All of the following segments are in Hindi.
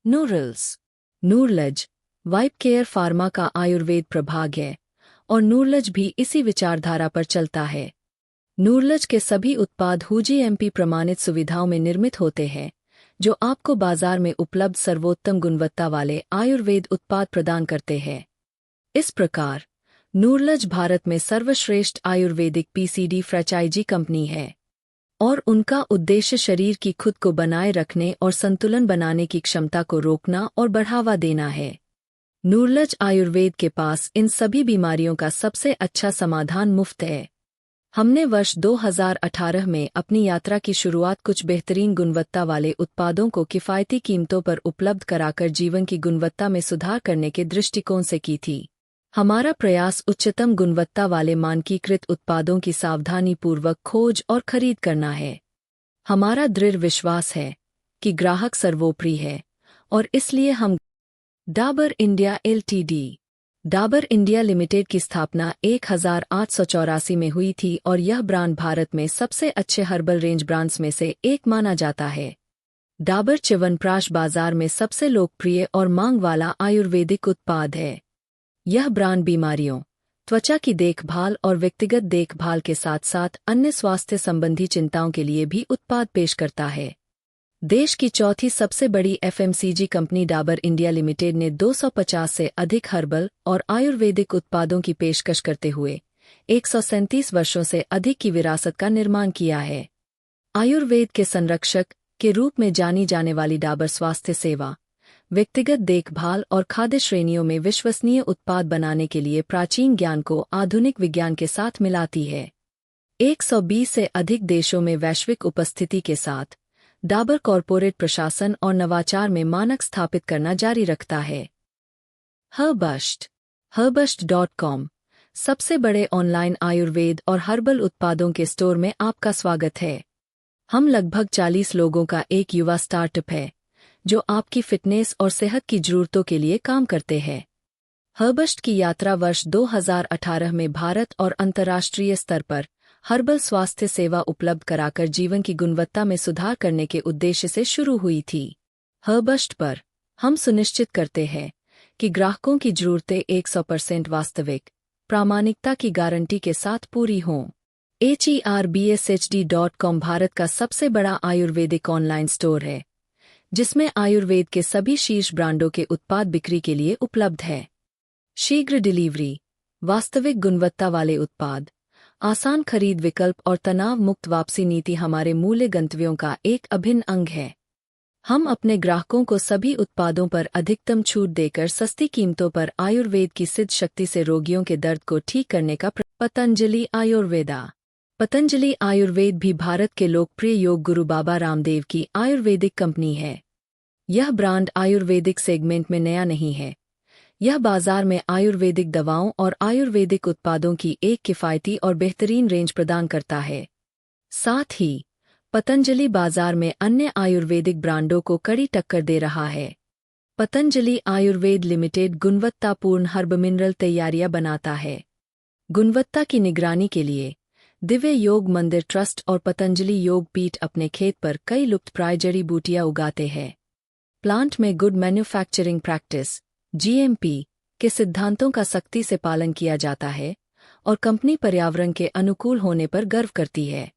नूरल्स नूरलज वाइप केयर फार्मा का आयुर्वेद प्रभाग है और नूरलज भी इसी विचारधारा पर चलता है। नूरलज के सभी उत्पाद हुजीएमपी प्रमाणित सुविधाओं में निर्मित होते हैं, जो आपको बाजार में उपलब्ध सर्वोत्तम गुणवत्ता वाले आयुर्वेद उत्पाद प्रदान करते हैं। इस प्रकार नूरलज भारत में सर्वश्रेष्ठ आयुर्वेदिक पीसीडी फ्रेंचाइजी कंपनी है और उनका उद्देश्य शरीर की खुद को बनाए रखने और संतुलन बनाने की क्षमता को रोकना और बढ़ावा देना है। नूरलज आयुर्वेद के पास इन सभी बीमारियों का सबसे अच्छा समाधान मुफ्त है। हमने वर्ष 2018 में अपनी यात्रा की शुरुआत कुछ बेहतरीन गुणवत्ता वाले उत्पादों को किफ़ायती कीमतों पर उपलब्ध कराकर जीवन की गुणवत्ता में सुधार करने के दृष्टिकोण से की थी। हमारा प्रयास उच्चतम गुणवत्ता वाले मानकीकृत उत्पादों की सावधानीपूर्वक खोज और खरीद करना है। हमारा दृढ़ विश्वास है कि ग्राहक सर्वोपरि है और इसलिए हम Dabur India LTD Dabur India limited की स्थापना 1884 में हुई थी और यह ब्रांड भारत में सबसे अच्छे हर्बल रेंज ब्रांड्स में से एक माना जाता है। डाबर च्यवनप्राश बाजार में सबसे लोकप्रिय और मांग वाला आयुर्वेदिक उत्पाद है। यह ब्रांड बीमारियों, त्वचा की देखभाल और व्यक्तिगत देखभाल के साथ साथ अन्य स्वास्थ्य संबंधी चिंताओं के लिए भी उत्पाद पेश करता है। देश की चौथी सबसे बड़ी FMCG company Dabur India limited ने 250 से अधिक हर्बल और आयुर्वेदिक उत्पादों की पेशकश करते हुए 137 वर्षों से अधिक की विरासत का निर्माण किया है। आयुर्वेद के संरक्षक के रूप में जानी जाने वाली डाबर स्वास्थ्य सेवा, व्यक्तिगत देखभाल और खाद्य श्रेणियों में विश्वसनीय उत्पाद बनाने के लिए प्राचीन ज्ञान को आधुनिक विज्ञान के साथ मिलाती है। 120 से अधिक देशों में वैश्विक उपस्थिति के साथ डाबर कॉरपोरेट प्रशासन और नवाचार में मानक स्थापित करना जारी रखता है। Herbust.com सबसे बड़े ऑनलाइन आयुर्वेद और हर्बल उत्पादों के स्टोर में आपका स्वागत है। हम लगभग 40 लोगों का एक युवा स्टार्टअप है जो आपकी फिटनेस और सेहत की जरूरतों के लिए काम करते हैं। हर्बस्ट की यात्रा वर्ष 2018 में भारत और अंतर्राष्ट्रीय स्तर पर हर्बल स्वास्थ्य सेवा उपलब्ध कराकर जीवन की गुणवत्ता में सुधार करने के उद्देश्य से शुरू हुई थी। हर्बस्ट पर हम सुनिश्चित करते हैं कि ग्राहकों की जरूरतें 100% वास्तविक प्रामाणिकता की गारंटी के साथ पूरी हों। Herbshd.com भारत का सबसे बड़ा आयुर्वेदिक ऑनलाइन स्टोर है, जिसमें आयुर्वेद के सभी शीर्ष ब्रांडों के उत्पाद बिक्री के लिए उपलब्ध है। शीघ्र डिलीवरी, वास्तविक गुणवत्ता वाले उत्पाद, आसान खरीद विकल्प और तनाव मुक्त वापसी नीति हमारे मूल्य गंतव्यों का एक अभिन्न अंग है। हम अपने ग्राहकों को सभी उत्पादों पर अधिकतम छूट देकर सस्ती कीमतों पर आयुर्वेद की सिद्ध शक्ति से रोगियों के दर्द को ठीक करने का पतंजलि आयुर्वेदा। पतंजलि आयुर्वेद भी भारत के लोकप्रिय योग गुरु बाबा रामदेव की आयुर्वेदिक कंपनी है। यह ब्रांड आयुर्वेदिक सेगमेंट में नया नहीं है। यह बाजार में आयुर्वेदिक दवाओं और आयुर्वेदिक उत्पादों की एक किफ़ायती और बेहतरीन रेंज प्रदान करता है। साथ ही पतंजलि बाजार में अन्य आयुर्वेदिक ब्रांडों को कड़ी टक्कर दे रहा है। पतंजलि आयुर्वेद लिमिटेड गुणवत्तापूर्ण हर्ब मिनरल तैयारियां बनाता है। गुणवत्ता की निगरानी के लिए दिव्य योग मंदिर ट्रस्ट और पतंजलि योग पीठ अपने खेत पर कई लुप्तप्राय जड़ी बूटियां उगाते हैं। प्लांट में गुड मैन्युफैक्चरिंग प्रैक्टिस (जीएमपी) के सिद्धांतों का सख्ती से पालन किया जाता है और कंपनी पर्यावरण के अनुकूल होने पर गर्व करती है।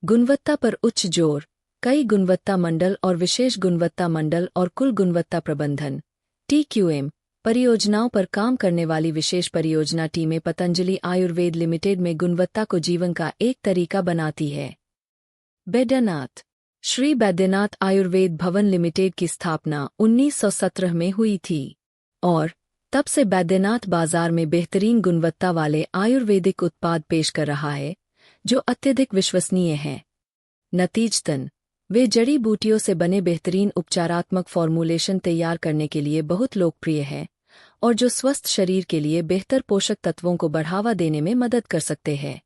गुणवत्ता पर उच्च जोर, कई गुणवत्ता मंडल और विशेष गुणवत्ता मंडल और कुल गुणवत्ता प्रबंधन (TQM) परियोजनाओं पर काम करने वाली विशेष परियोजना टीमें पतंजलि आयुर्वेद लिमिटेड में गुणवत्ता को जीवन का एक तरीका बनाती है। बैद्यनाथ श्री बैद्यनाथ आयुर्वेद भवन लिमिटेड की स्थापना 1917 में हुई थी और तब से बैद्यनाथ बाजार में बेहतरीन गुणवत्ता वाले आयुर्वेदिक उत्पाद पेश कर रहा है, जो अत्यधिक विश्वसनीय हैं। नतीजतन, वे जड़ी बूटियों से बने बेहतरीन उपचारात्मक फॉर्मूलेशन तैयार करने के लिए बहुत लोकप्रिय हैं और जो स्वस्थ शरीर के लिए बेहतर पोषक तत्वों को बढ़ावा देने में मदद कर सकते हैं।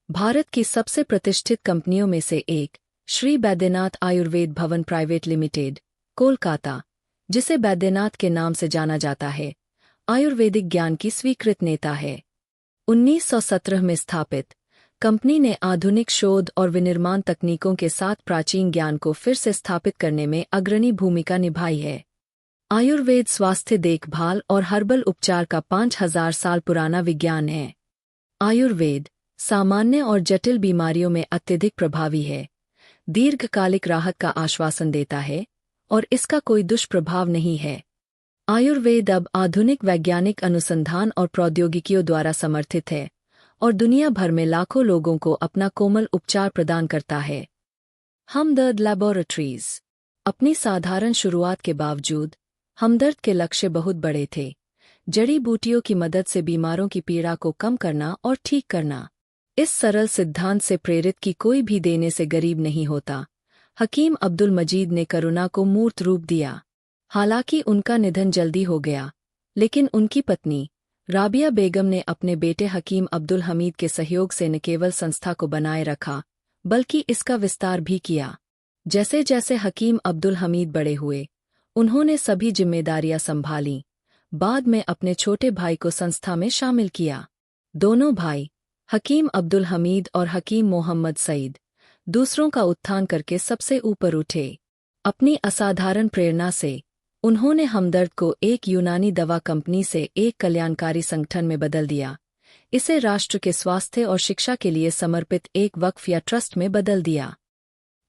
भारत की सबसे प्रतिष्ठित कंपनियों में से एक, श्री बैद्यनाथ आयुर्वेद भवन प्राइवेट लिमिटेड, कोलकाता, जिसे बैद्यनाथ के नाम से जाना जाता है, आयुर्वेदिक ज्ञान की स्वीकृत नेता है। 1917 में स्थापित कंपनी ने आधुनिक शोध और विनिर्माण तकनीकों के साथ प्राचीन ज्ञान को फिर से स्थापित करने में अग्रणी भूमिका निभाई है। आयुर्वेद स्वास्थ्य देखभाल और हर्बल उपचार का 5000 साल पुराना विज्ञान है। आयुर्वेद सामान्य और जटिल बीमारियों में अत्यधिक प्रभावी है, दीर्घकालिक राहत का आश्वासन देता है और इसका कोई दुष्प्रभाव नहीं है। आयुर्वेद अब आधुनिक वैज्ञानिक अनुसंधान और प्रौद्योगिकियों द्वारा समर्थित है और दुनिया भर में लाखों लोगों को अपना कोमल उपचार प्रदान करता है। हमदर्द लैबोरेटरीज। अपनी साधारण शुरुआत के बावजूद हमदर्द के लक्ष्य बहुत बड़े थे। जड़ी बूटियों की मदद से बीमारों की पीड़ा को कम करना और ठीक करना। इस सरल सिद्धांत से प्रेरित कि कोई भी देने से गरीब नहीं होता, हकीम अब्दुल मजीद ने करुणा को मूर्त रूप दिया। हालांकि उनका निधन जल्दी हो गया, लेकिन उनकी पत्नी राबिया बेगम ने अपने बेटे हकीम अब्दुल हमीद के सहयोग से न केवल संस्था को बनाए रखा, बल्कि इसका विस्तार भी किया। जैसे जैसे हकीम अब्दुल हमीद बड़े हुए, उन्होंने सभी जिम्मेदारियां संभालीं। बाद में अपने छोटे भाई को संस्था में शामिल किया। दोनों भाई, हकीम अब्दुल हमीद और हकीम मोहम्मद सईद, दूसरों का उत्थान करके सबसे ऊपर उठे। अपनी असाधारण प्रेरणा से उन्होंने हमदर्द को एक यूनानी दवा कंपनी से एक कल्याणकारी संगठन में बदल दिया। इसे राष्ट्र के स्वास्थ्य और शिक्षा के लिए समर्पित एक वक्फ या ट्रस्ट में बदल दिया।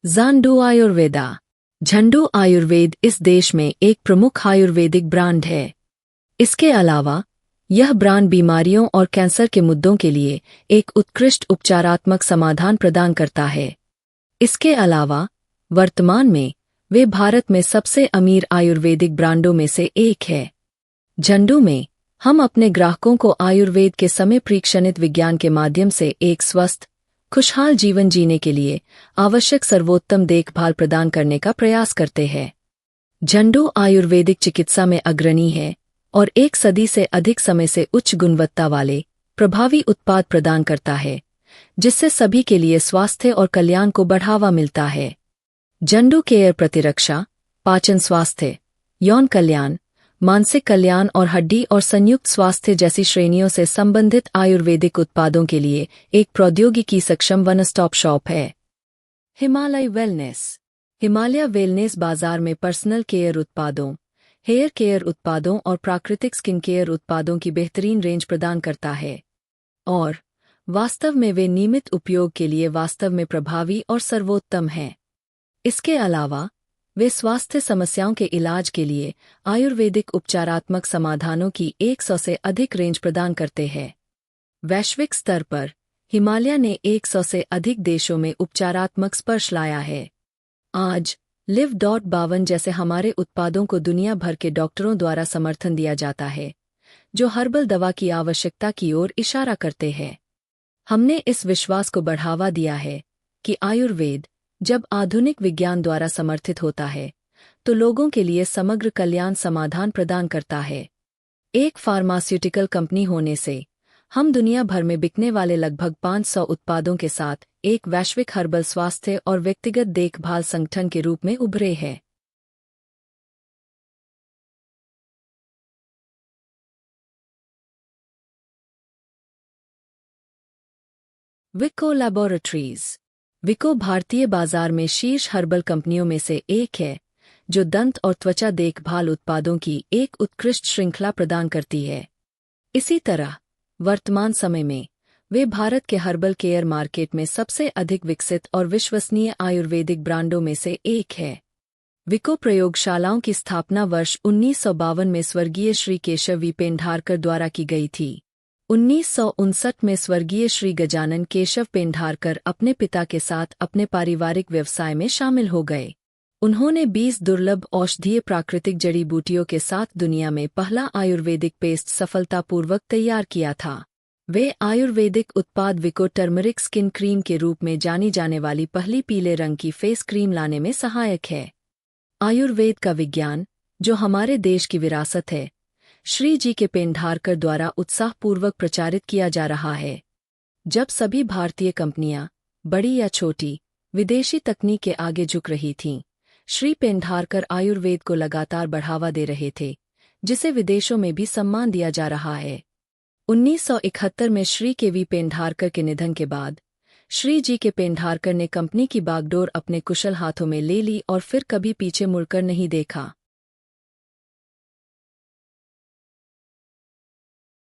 ज़ांडू आयुर्वेदा। झंडू आयुर्वेद इस देश में एक प्रमुख आयुर्वेदिक ब्रांड है। इसके अलावा यह ब्रांड बीमारियों और कैंसर के मुद्दों के लिए एक उत्कृष्ट उपचारात्मक समाधान प्रदान करता है। इसके अलावा वर्तमान में वे भारत में सबसे अमीर आयुर्वेदिक ब्रांडों में से एक है। झंडू में हम अपने ग्राहकों को आयुर्वेद के समय परीक्षणित विज्ञान के माध्यम से एक स्वस्थ, खुशहाल जीवन जीने के लिए आवश्यक सर्वोत्तम देखभाल प्रदान करने का प्रयास करते हैं। झंडू आयुर्वेदिक चिकित्सा में अग्रणी है और एक सदी से अधिक समय से उच्च गुणवत्ता वाले प्रभावी उत्पाद प्रदान करता है, जिससे सभी के लिए स्वास्थ्य और कल्याण को बढ़ावा मिलता है। झंडू केयर प्रतिरक्षा, पाचन स्वास्थ्य, यौन कल्याण, मानसिक कल्याण और हड्डी और संयुक्त स्वास्थ्य जैसी श्रेणियों से संबंधित आयुर्वेदिक उत्पादों के लिए एक प्रौद्योगिकी सक्षम वन स्टॉप शॉप है। हिमालय वेलनेस। हिमालय वेलनेस बाजार में पर्सनल केयर उत्पादों, हेयर केयर उत्पादों और प्राकृतिक स्किन केयर उत्पादों की बेहतरीन रेंज प्रदान करता है और वास्तव में वे नियमित उपयोग के लिए वास्तव में प्रभावी और सर्वोत्तम हैं। इसके अलावा वे स्वास्थ्य समस्याओं के इलाज के लिए आयुर्वेदिक उपचारात्मक समाधानों की 100 से अधिक रेंज प्रदान करते हैं। वैश्विक स्तर पर हिमालय ने 100 से अधिक देशों में उपचारात्मक स्पर्श लाया है। आज लिव.52 जैसे हमारे उत्पादों को दुनिया भर के डॉक्टरों द्वारा समर्थन दिया जाता है, जो हर्बल दवा की आवश्यकता की ओर इशारा करते हैं। हमने इस विश्वास को बढ़ावा दिया है कि आयुर्वेद जब आधुनिक विज्ञान द्वारा समर्थित होता है, तो लोगों के लिए समग्र कल्याण समाधान प्रदान करता है। एक फार्मास्यूटिकल कंपनी होने से हम दुनिया भर में बिकने वाले लगभग 500 उत्पादों के साथ एक वैश्विक हर्बल स्वास्थ्य और व्यक्तिगत देखभाल संगठन के रूप में उभरे हैं। विको लैबोरेटरीज। विको भारतीय बाजार में शीर्ष हर्बल कंपनियों में से एक है, जो दंत और त्वचा देखभाल उत्पादों की एक उत्कृष्ट श्रृंखला प्रदान करती है। इसी तरह वर्तमान समय में वे भारत के हर्बल केयर मार्केट में सबसे अधिक विकसित और विश्वसनीय आयुर्वेदिक ब्रांडों में से एक है। विको प्रयोगशालाओं की स्थापना वर्ष 1952 में स्वर्गीय श्री केशव वी पेंढारकर द्वारा की गई थी। 1959 में स्वर्गीय श्री गजानन केशव पेंढारकर अपने पिता के साथ अपने पारिवारिक व्यवसाय में शामिल हो गए। उन्होंने 20 दुर्लभ औषधीय प्राकृतिक जड़ी बूटियों के साथ दुनिया में पहला आयुर्वेदिक पेस्ट सफलतापूर्वक तैयार किया था। वे आयुर्वेदिक उत्पाद विको टर्मरिक स्किन क्रीम के रूप में जानी जाने वाली पहली पीले रंग की फेस क्रीम लाने में सहायक है। आयुर्वेद का विज्ञान, जो हमारे देश की विरासत है, श्री जी के पेंढारकर द्वारा उत्साहपूर्वक प्रचारित किया जा रहा है। जब सभी भारतीय कंपनियां, बड़ी या छोटी, विदेशी तकनीक के आगे झुक रही थीं, श्री पेंढारकर आयुर्वेद को लगातार बढ़ावा दे रहे थे, जिसे विदेशों में भी सम्मान दिया जा रहा है। 1971 में श्री के वी पेंढारकर के निधन के बाद श्री जी के पेंढारकर ने कंपनी की बागडोर अपने कुशल हाथों में ले ली और फिर कभी पीछे मुड़कर नहीं देखा।